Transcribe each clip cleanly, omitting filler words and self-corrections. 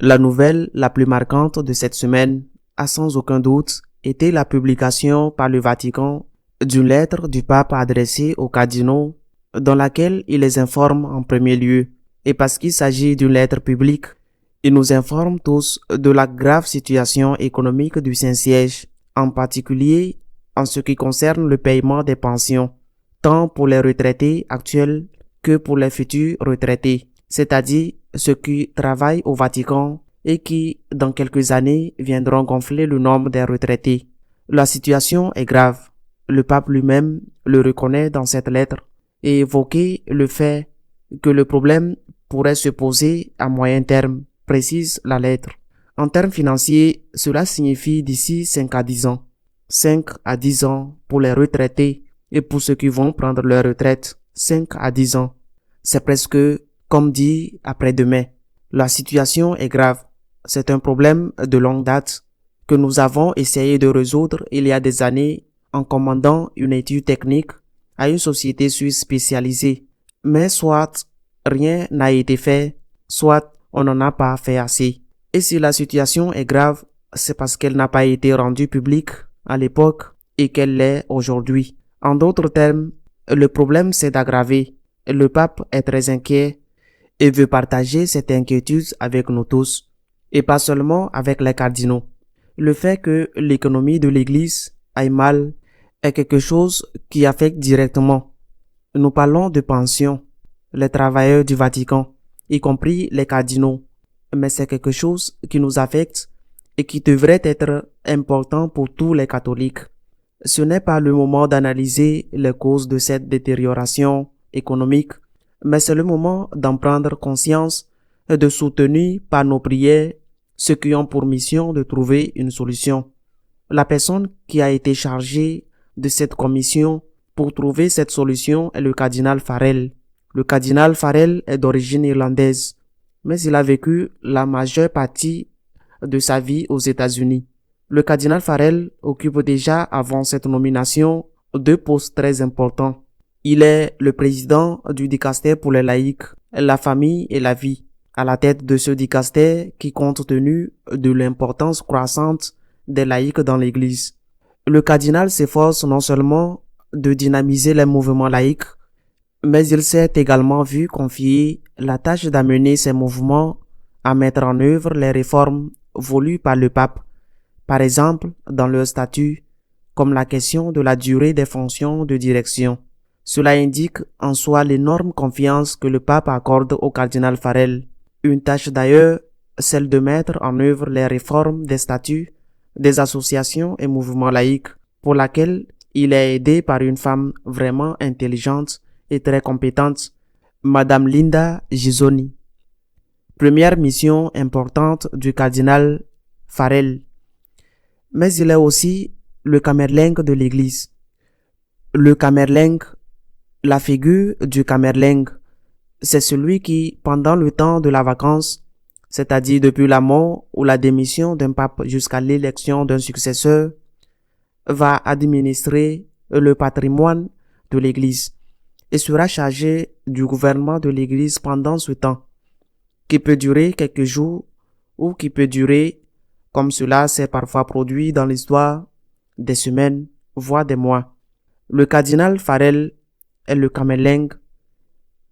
La nouvelle la plus marquante de cette semaine a sans aucun doute été la publication par le Vatican d'une lettre du pape adressée aux cardinaux dans laquelle il les informe en premier lieu. Et parce qu'il s'agit d'une lettre publique, il nous informe tous de la grave situation économique du Saint-Siège, en particulier en ce qui concerne le paiement des pensions, tant pour les retraités actuels que pour les futurs retraités, c'est-à-dire ceux qui travaillent au Vatican et qui, dans quelques années, viendront gonfler le nombre des retraités. La situation est grave. Le pape lui-même le reconnaît dans cette lettre et évoquait le fait que le problème pourrait se poser à moyen terme, précise la lettre. En termes financiers, cela signifie d'ici 5 à 10 ans. 5 à 10 ans pour les retraités et pour ceux qui vont prendre leur retraite, 5 à 10 ans. C'est presque comme dit après-demain. La situation est grave. C'est un problème de longue date que nous avons essayé de résoudre il y a des années en commandant une étude technique à une société suisse spécialisée. Mais soit rien n'a été fait, soit on n'en a pas fait assez. Et si la situation est grave, c'est parce qu'elle n'a pas été rendue publique à l'époque et qu'elle l'est aujourd'hui. En d'autres termes, le problème s'est aggravé. Le pape est très inquiet et veut partager cette inquiétude avec nous tous, et pas seulement avec les cardinaux. Le fait que l'économie de l'Église aille mal est quelque chose qui affecte directement. Nous parlons de pensions, les travailleurs du Vatican, y compris les cardinaux, mais c'est quelque chose qui nous affecte et qui devrait être important pour tous les catholiques. Ce n'est pas le moment d'analyser les causes de cette détérioration économique, mais c'est le moment d'en prendre conscience et de soutenir par nos prières ceux qui ont pour mission de trouver une solution. La personne qui a été chargée de cette commission pour trouver cette solution est le cardinal Farrell. Le cardinal Farrell est d'origine irlandaise, mais il a vécu la majeure partie de sa vie aux États-Unis. Le cardinal Farrell occupe déjà avant cette nomination 2 postes très importants. Il est le président du dicastère pour les laïcs, la famille et la vie, à la tête de ce dicastère qui compte tenu de l'importance croissante des laïcs dans l'Église. Le cardinal s'efforce non seulement de dynamiser les mouvements laïcs, mais il s'est également vu confier la tâche d'amener ces mouvements à mettre en œuvre les réformes voulues par le pape, par exemple dans leur statut, comme la question de la durée des fonctions de direction. Cela indique en soi l'énorme confiance que le pape accorde au cardinal Farrell. Une tâche d'ailleurs, celle de mettre en œuvre les réformes des statuts, des associations et mouvements laïcs, pour laquelle il est aidé par une femme vraiment intelligente et très compétente, Madame Linda Gisoni. Première mission importante du cardinal Farrell. Mais il est aussi le camerlingue de l'Église. Le camerlingue, la figure du camerlingue, c'est celui qui, pendant le temps de la vacance, c'est-à-dire depuis la mort ou la démission d'un pape jusqu'à l'élection d'un successeur, va administrer le patrimoine de l'Église et sera chargé du gouvernement de l'Église pendant ce temps, qui peut durer quelques jours ou qui peut durer, comme cela s'est parfois produit dans l'histoire, des semaines, voire des mois. Le cardinal Farrell est le camerlingue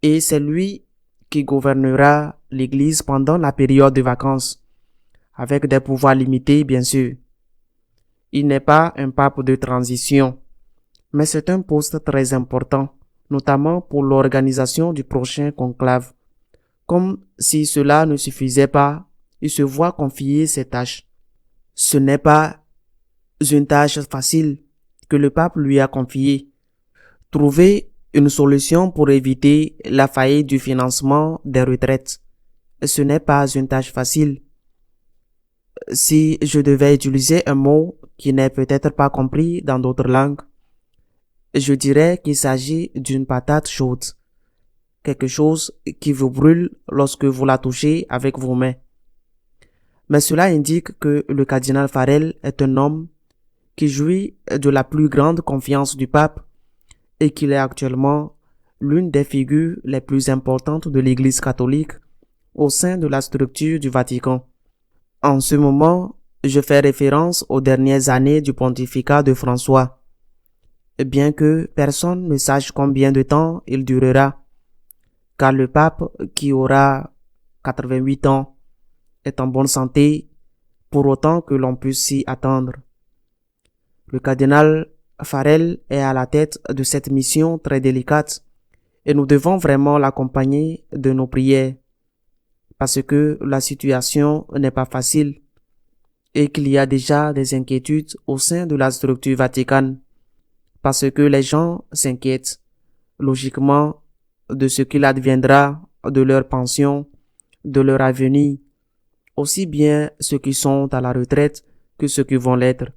et c'est lui qui gouvernera l'Église pendant la période de vacances, avec des pouvoirs limités bien sûr. Il n'est pas un pape de transition, mais c'est un poste très important, notamment pour l'organisation du prochain conclave. Comme si cela ne suffisait pas, il se voit confier ces tâches. Ce n'est pas une tâche facile que le pape lui a confiée. Trouver une solution pour éviter la faillite du financement des retraites. Ce n'est pas une tâche facile. Si je devais utiliser un mot qui n'est peut-être pas compris dans d'autres langues, je dirais qu'il s'agit d'une patate chaude. Quelque chose qui vous brûle lorsque vous la touchez avec vos mains. Mais cela indique que le cardinal Farrell est un homme qui jouit de la plus grande confiance du pape et qu'il est actuellement l'une des figures les plus importantes de l'Église catholique au sein de la structure du Vatican. En ce moment, je fais référence aux dernières années du pontificat de François, bien que personne ne sache combien de temps il durera, car le pape, qui aura 88 ans, est en bonne santé pour autant que l'on puisse s'y attendre. Le cardinal Farrell est à la tête de cette mission très délicate et nous devons vraiment l'accompagner de nos prières parce que la situation n'est pas facile et qu'il y a déjà des inquiétudes au sein de la structure vaticane parce que les gens s'inquiètent logiquement de ce qu'il adviendra de leur pension, de leur avenir, aussi bien ceux qui sont à la retraite que ceux qui vont l'être.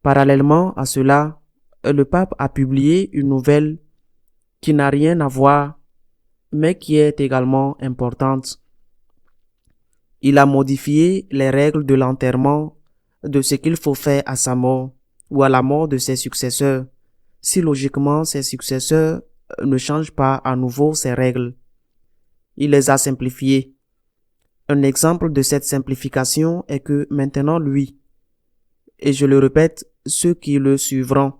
Parallèlement à cela, le pape a publié une nouvelle qui n'a rien à voir, mais qui est également importante. Il a modifié les règles de l'enterrement de ce qu'il faut faire à sa mort ou à la mort de ses successeurs, si logiquement ses successeurs ne changent pas à nouveau ces règles. Il les a simplifiées. Un exemple de cette simplification est que maintenant lui, et je le répète, ceux qui le suivront,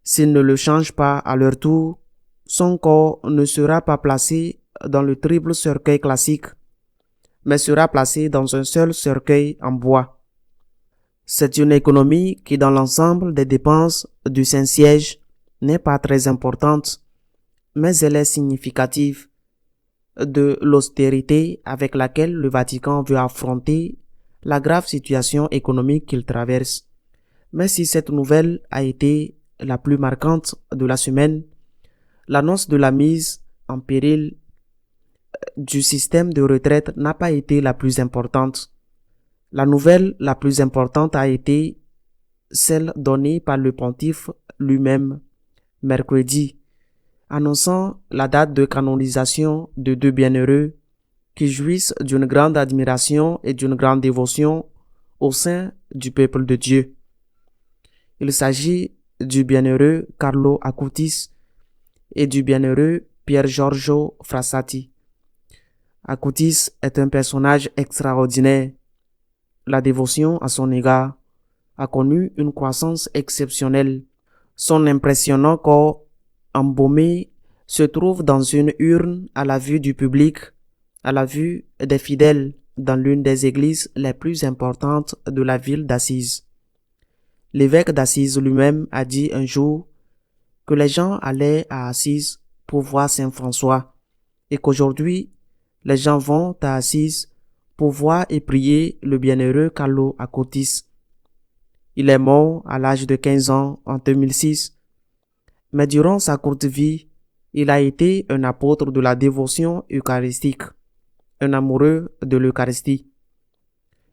s'ils ne le changent pas à leur tour, son corps ne sera pas placé dans le triple cercueil classique, mais sera placé dans un seul cercueil en bois. C'est une économie qui, dans l'ensemble des dépenses du Saint-Siège, n'est pas très importante, mais elle est significative de l'austérité avec laquelle le Vatican veut affronter la grave situation économique qu'il traverse. Mais si cette nouvelle a été la plus marquante de la semaine, l'annonce de la mise en péril du système de retraite n'a pas été la plus importante. La nouvelle la plus importante a été celle donnée par le pontife lui-même, mercredi, annonçant la date de canonisation de deux bienheureux qui jouissent d'une grande admiration et d'une grande dévotion au sein du peuple de Dieu. Il s'agit du bienheureux Carlo Acutis et du bienheureux Pier Giorgio Frassati. Acutis est un personnage extraordinaire. La dévotion à son égard a connu une croissance exceptionnelle. Son impressionnant corps embaumé se trouve dans une urne à la vue du public, à la vue des fidèles, dans l'une des églises les plus importantes de la ville d'Assise. L'évêque d'Assise lui-même a dit un jour que les gens allaient à Assise pour voir Saint François et qu'aujourd'hui, les gens vont à Assise pour voir et prier le bienheureux Carlo Acutis. Il est mort à l'âge de 15 ans en 2006, mais durant sa courte vie, il a été un apôtre de la dévotion eucharistique, un amoureux de l'Eucharistie.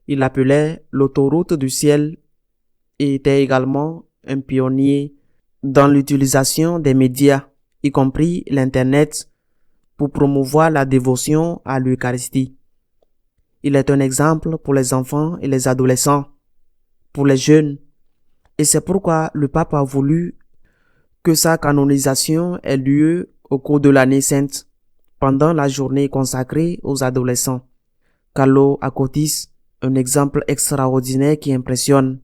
Il l'appelait l'autoroute du ciel et était également un pionnier dans l'utilisation des médias, y compris l'Internet, pour promouvoir la dévotion à l'Eucharistie. Il est un exemple pour les enfants et les adolescents, pour les jeunes, et c'est pourquoi le pape a voulu que sa canonisation ait lieu au cours de l'année sainte, pendant la journée consacrée aux adolescents. Carlo Acutis, un exemple extraordinaire qui impressionne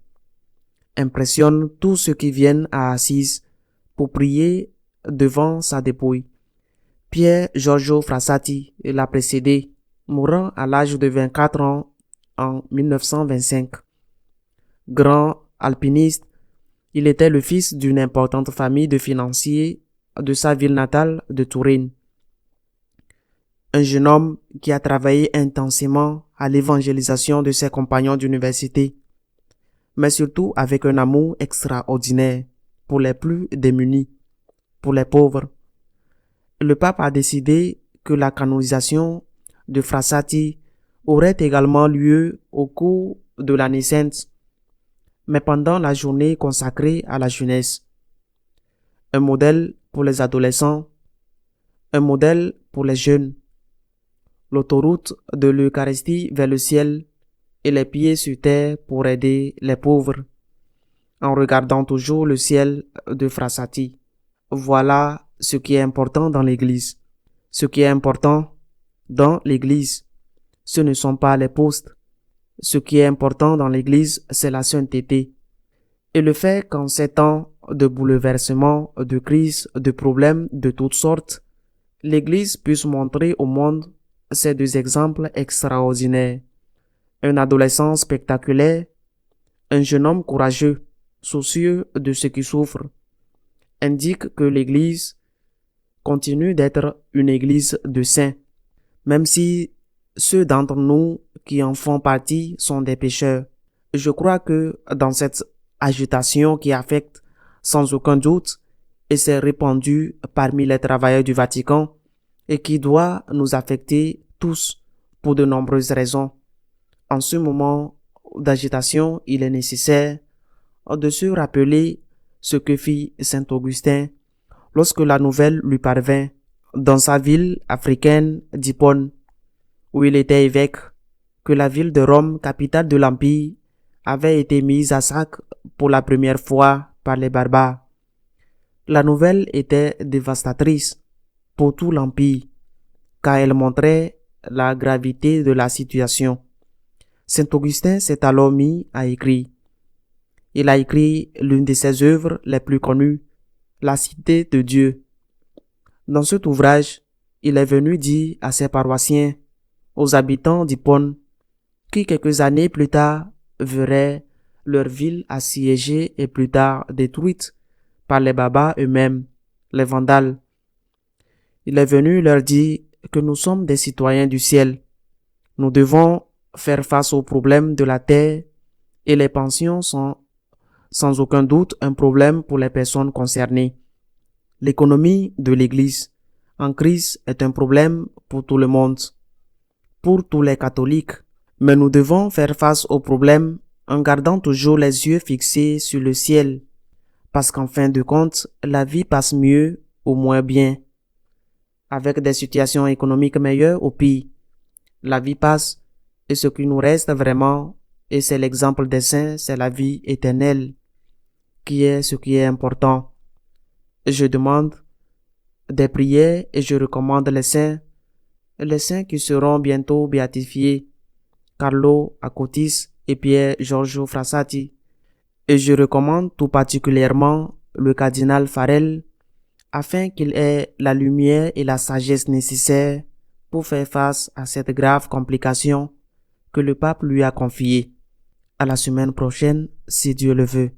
tous ceux qui viennent à Assise pour prier devant sa dépouille. Pier Giorgio Frassati l'a précédé, mourant à l'âge de 24 ans en 1925. Grand alpiniste, il était le fils d'une importante famille de financiers de sa ville natale de Turin. Un jeune homme qui a travaillé intensément à l'évangélisation de ses compagnons d'université, mais surtout avec un amour extraordinaire pour les plus démunis, pour les pauvres. Le pape a décidé que la canonisation de Frassati aurait également lieu au cours de l'année sainte, mais pendant la journée consacrée à la jeunesse. Un modèle pour les adolescents, un modèle pour les jeunes. L'autoroute de l'Eucharistie vers le ciel et les pieds sur terre pour aider les pauvres, en regardant toujours le ciel de Frassati. Voilà ce qui est important dans l'Église. Ce qui est important dans l'Église, ce ne sont pas les postes, Ce qui est important dans l'Église, c'est la sainteté. Et le fait qu'en ces temps de bouleversements, de crises, de problèmes de toutes sortes, l'Église puisse montrer au monde ces deux exemples extraordinaires. Un adolescent spectaculaire, un jeune homme courageux, soucieux de ceux qui souffrent, indique que l'Église continue d'être une Église de saints, même si ceux d'entre nous qui en font partie sont des pécheurs. Je crois que dans cette agitation qui affecte sans aucun doute et s'est répandue parmi les travailleurs du Vatican et qui doit nous affecter tous pour de nombreuses raisons. En ce moment d'agitation, il est nécessaire de se rappeler ce que fit Saint Augustin lorsque la nouvelle lui parvint dans sa ville africaine d'Hippone, où il était évêque, que la ville de Rome, capitale de l'Empire, avait été mise à sac pour la première fois par les barbares. La nouvelle était dévastatrice pour tout l'Empire, car elle montrait la gravité de la situation. Saint Augustin s'est alors mis à écrire. Il a écrit l'une de ses œuvres les plus connues, La Cité de Dieu. Dans cet ouvrage, il est venu dire à ses paroissiens, aux habitants d'Hippone, qui quelques années plus tard verraient leur ville assiégée et plus tard détruite par les barbares eux-mêmes, les Vandales. Il est venu leur dire que nous sommes des citoyens du ciel. Nous devons faire face aux problèmes de la terre et les pensions sont sans aucun doute un problème pour les personnes concernées. L'économie de l'Église en crise est un problème pour tout le monde, pour tous les catholiques, mais nous devons faire face aux problèmes en gardant toujours les yeux fixés sur le ciel, parce qu'en fin de compte, la vie passe mieux ou moins bien. Avec des situations économiques meilleures ou pires, la vie passe et ce qui nous reste vraiment, et c'est l'exemple des saints, c'est la vie éternelle, qui est ce qui est important. Je demande des prières et je recommande les saints qui seront bientôt béatifiés, Carlo Acutis et Pier Giorgio Frassati. Et je recommande tout particulièrement le cardinal Farel, afin qu'il ait la lumière et la sagesse nécessaires pour faire face à cette grave complication que le pape lui a confiée. À la semaine prochaine, si Dieu le veut.